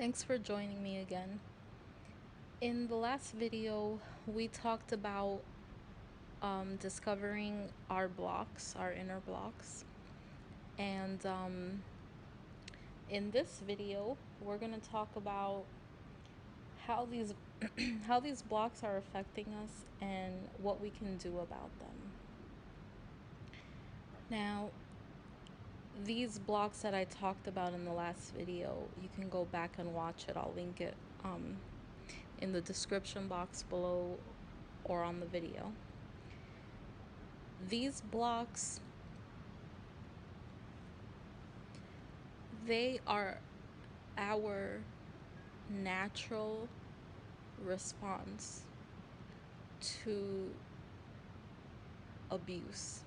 Thanks for joining me again. In the last video, we talked about discovering our blocks, our inner blocks. And in this video, we're going to talk about how these how these blocks are affecting us and what we can do about them. Now, these blocks that I talked about in the last video, you can go back and watch it. I'll link it in the description box below or on the video. These blocks, they are our natural response to abuse,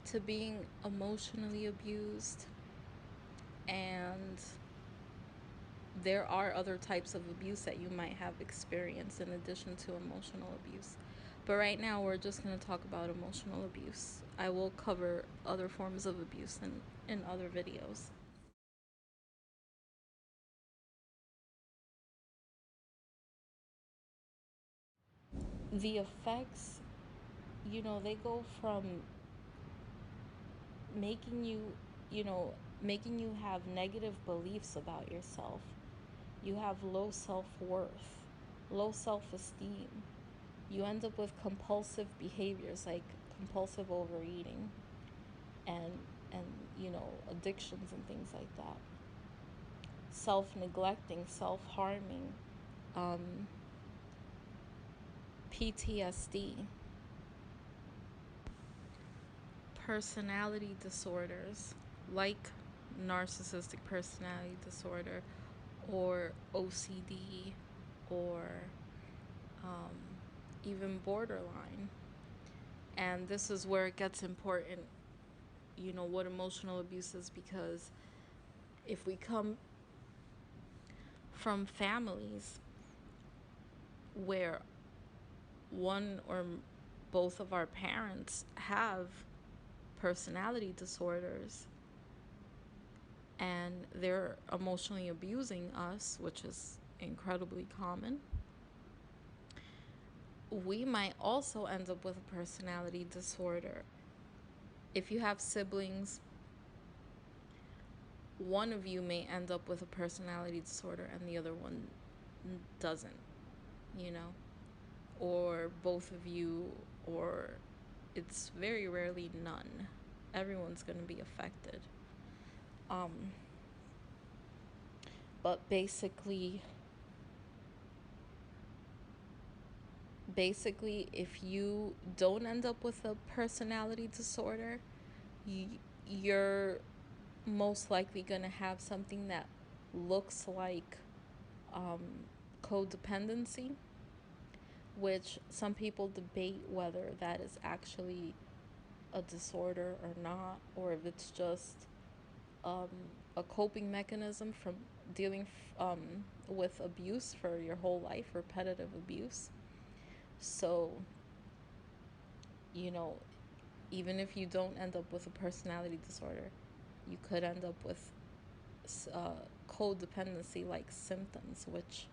to being emotionally abused. And there are other types of abuse that you might have experienced in addition to emotional abuse. But right now we're just going to talk about emotional abuse. I will cover other forms of abuse in other videos. The effects, they go from making making you have negative beliefs about yourself. You have low self-worth, low self-esteem. You end up with compulsive behaviors like compulsive overeating and addictions and things like that. Self-neglecting, self-harming, PTSD, personality disorders like narcissistic personality disorder or OCD or even borderline. And this is where it gets important, what emotional abuse is, because if we come from families where one or both of our parents have personality disorders and they're emotionally abusing us, which is incredibly common, we might also end up with a personality disorder. If you have siblings, one of you may end up with a personality disorder and the other one doesn't, or both of you, or it's very rarely none. Everyone's going to be affected. But basically, if you don't end up with a personality disorder, you're most likely going to have something that looks like codependency, which some people debate whether that is actually a disorder or not, or if it's just a coping mechanism from dealing with abuse for your whole life, repetitive abuse. So, even if you don't end up with a personality disorder, you could end up with codependency-like symptoms, which,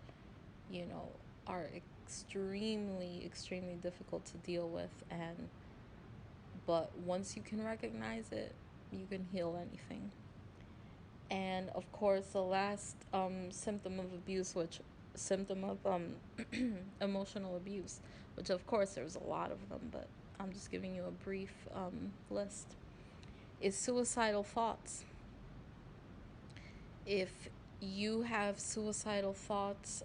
are extremely, extremely difficult to deal with. But once you can recognize it, you can heal anything. And of course, the last symptom of emotional abuse, which of course there's a lot of them, but I'm just giving you a brief list, is suicidal thoughts. If you have suicidal thoughts,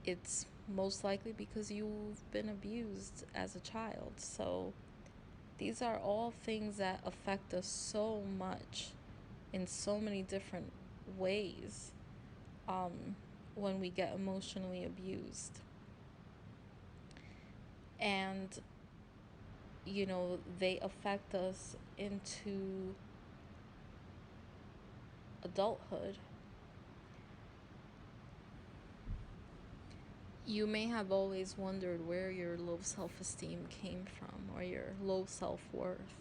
it's most likely because you've been abused as a child. So these are all things that affect us so much in so many different ways when we get emotionally abused. And, they affect us into adulthood. You may have always wondered where your low self-esteem came from, or your low self-worth,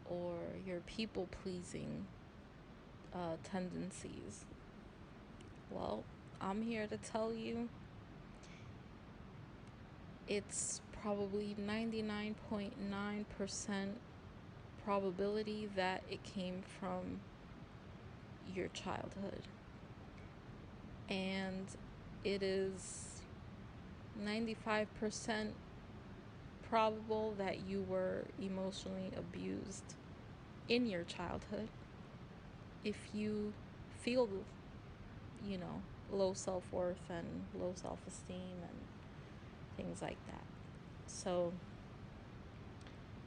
or your people-pleasing tendencies? Well, I'm here to tell you it's probably 99.9% probability that it came from your childhood. And it is 95% probable that you were emotionally abused in your childhood. If you feel, you know, low self worth and low self esteem and things like that. So,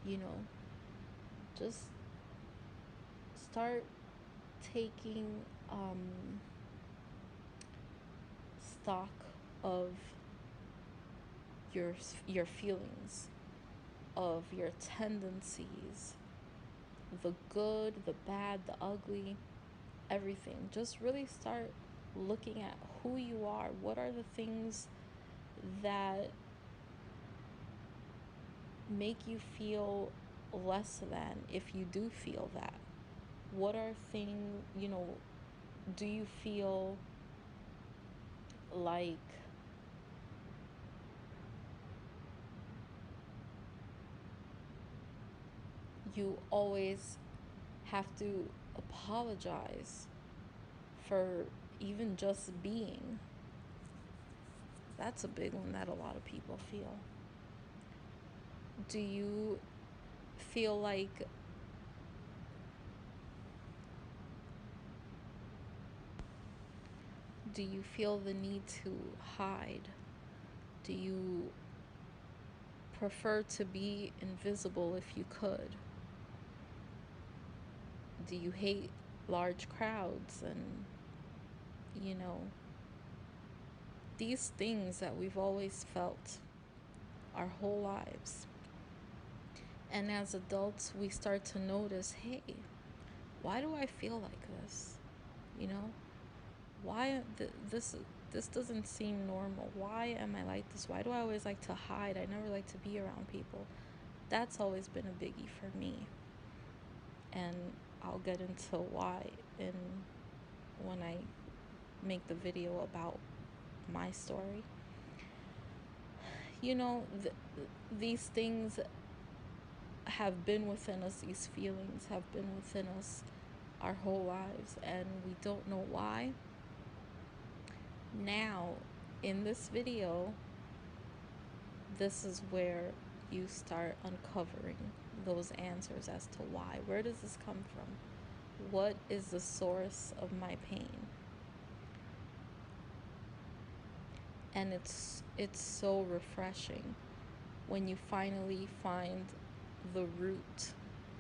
you know, just start taking stock of your your feelings, of your tendencies, the good, the bad, the ugly, everything. Just really start looking at who you are. What are the things that make you feel less than if you do feel that? What are things, do you feel like you always have to apologize for even just being? That's a big one that a lot of people feel. Do you feel like do you feel the need to hide? Do you prefer to be invisible if you could? Do you hate large crowds and, you know, these things that we've always felt our whole lives? And as adults, we start to notice, hey, why do I feel like this? You know, why this doesn't seem normal. Why am I like this? Why do I always like to hide? I never like to be around people. That's always been a biggie for me. And I'll get into why when I make the video about my story. You know, these things have been within us, these feelings have been within us our whole lives, and we don't know why. Now, in this video, this is where you start uncovering those answers as to why. Where does this come from? What is the source of my pain? And it's so refreshing when you finally find the root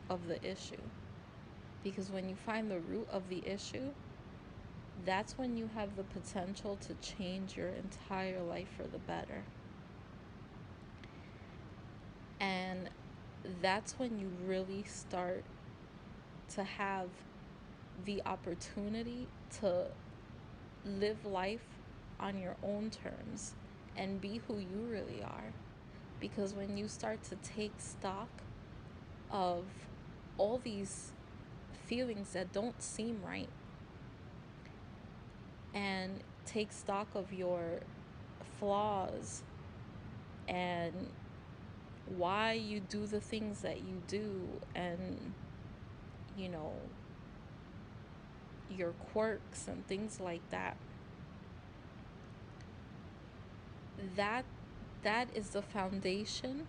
of the issue. Because when you find the root of the issue, that's when you have the potential to change your entire life for the better. And that's when you really start to have the opportunity to live life on your own terms and be who you really are. Because when you start to take stock of all these feelings that don't seem right and take stock of your flaws and why you do the things that you do, and you know, your quirks and things like that, that is the foundation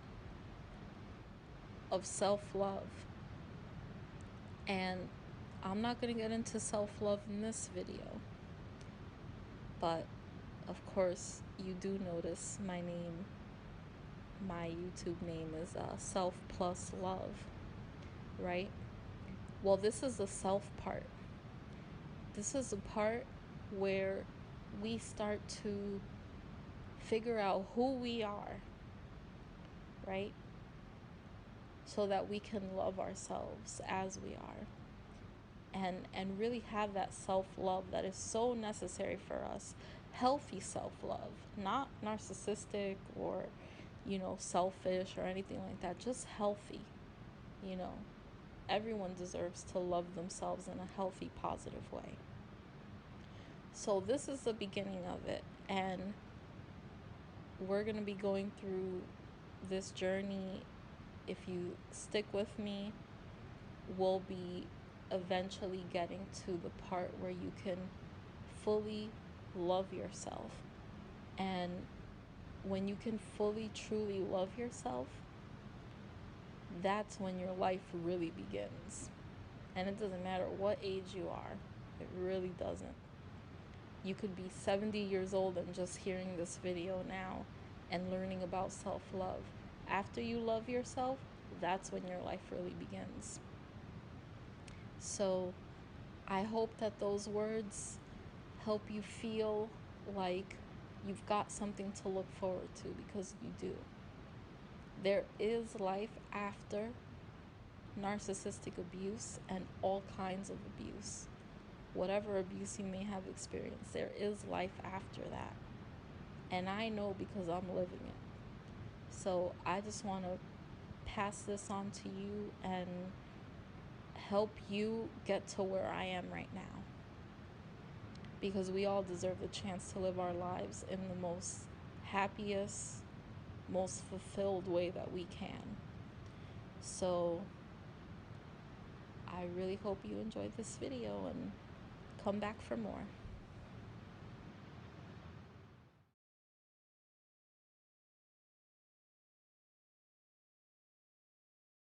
of self-love. And I'm not going to get into self-love in this video, but of course you do notice my YouTube name is Self Plus Love, right? Well, this is the self part. This is the part where we start to figure out who we are, right? So that we can love ourselves as we are. And really have that self-love that is so necessary for us. Healthy self-love, not narcissistic or, selfish or anything like that. Just healthy, you know. everyone deserves to love themselves in a healthy, positive way. So this is the beginning of it, and we're going to be going through this journey. If you stick with me, we'll be eventually getting to the part where you can fully love yourself. And when you can fully, truly love yourself, that's when your life really begins. And it doesn't matter what age you are, it really doesn't. You could be 70 years old and just hearing this video now and learning about self-love. After you love yourself, that's when your life really begins. So I hope that those words help you feel like you've got something to look forward to, because you do. There is life after narcissistic abuse and all kinds of abuse. Whatever abuse you may have experienced, there is life after that. And I know because I'm living it. So I just want to pass this on to you and help you get to where I am right now. Because we all deserve the chance to live our lives in the most happiest, most fulfilled way that we can. So I really hope you enjoyed this video and come back for more.